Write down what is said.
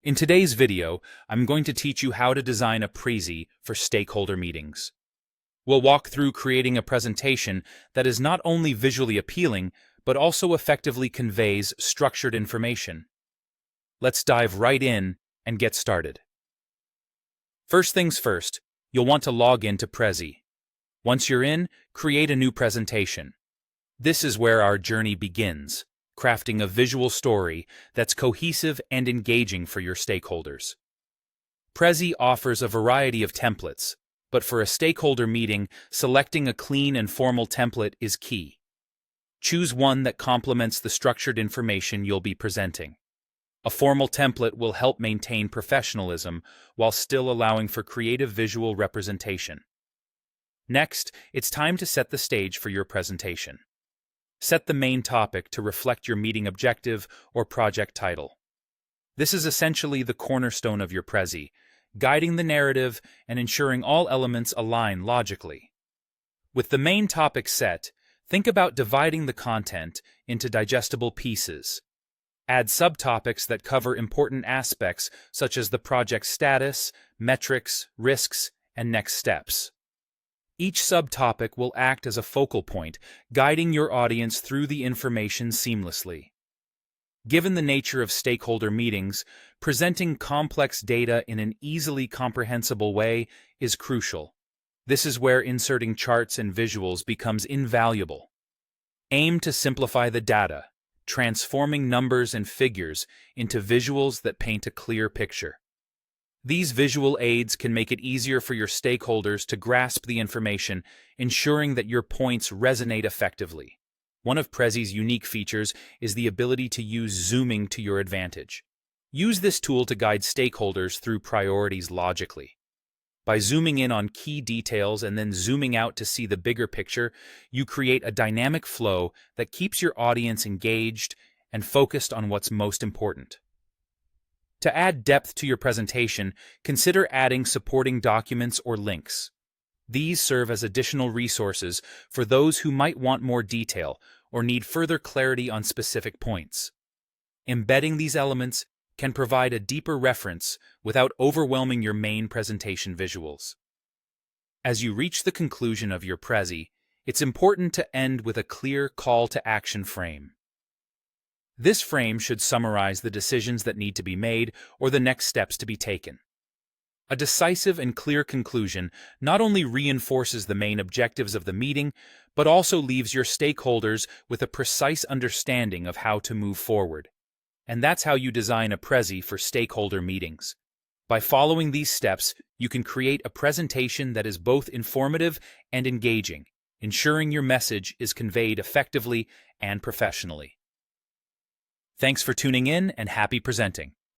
In today's video, I'm going to teach you how to design a Prezi for stakeholder meetings. We'll walk through creating a presentation that is not only visually appealing, but also effectively conveys structured information. Let's dive right in and get started. First things first, you'll want to log into Prezi. Once you're in, create a new presentation. This is where our journey begins, crafting a visual story that's cohesive and engaging for your stakeholders. Prezi offers a variety of templates, but for a stakeholder meeting, selecting a clean and formal template is key. Choose one that complements the structured information you'll be presenting. A formal template will help maintain professionalism while still allowing for creative visual representation. Next, it's time to set the stage for your presentation. Set the main topic to reflect your meeting objective or project title. This is essentially the cornerstone of your Prezi, guiding the narrative and ensuring all elements align logically. With the main topic set, think about dividing the content into digestible pieces. Add subtopics that cover important aspects such as the project's status, metrics, risks, and next steps. Each subtopic will act as a focal point, guiding your audience through the information seamlessly. Given the nature of stakeholder meetings, presenting complex data in an easily comprehensible way is crucial. This is where inserting charts and visuals becomes invaluable. Aim to simplify the data, transforming numbers and figures into visuals that paint a clear picture. These visual aids can make it easier for your stakeholders to grasp the information, ensuring that your points resonate effectively. One of Prezi's unique features is the ability to use zooming to your advantage. Use this tool to guide stakeholders through priorities logically. By zooming in on key details and then zooming out to see the bigger picture, you create a dynamic flow that keeps your audience engaged and focused on what's most important. To add depth to your presentation, consider adding supporting documents or links. These serve as additional resources for those who might want more detail or need further clarity on specific points. Embedding these elements can provide a deeper reference without overwhelming your main presentation visuals. As you reach the conclusion of your Prezi, it's important to end with a clear call to action frame. This frame should summarize the decisions that need to be made or the next steps to be taken. A decisive and clear conclusion not only reinforces the main objectives of the meeting, but also leaves your stakeholders with a precise understanding of how to move forward. And that's how you design a Prezi for stakeholder meetings. By following these steps, you can create a presentation that is both informative and engaging, ensuring your message is conveyed effectively and professionally. Thanks for tuning in and happy presenting.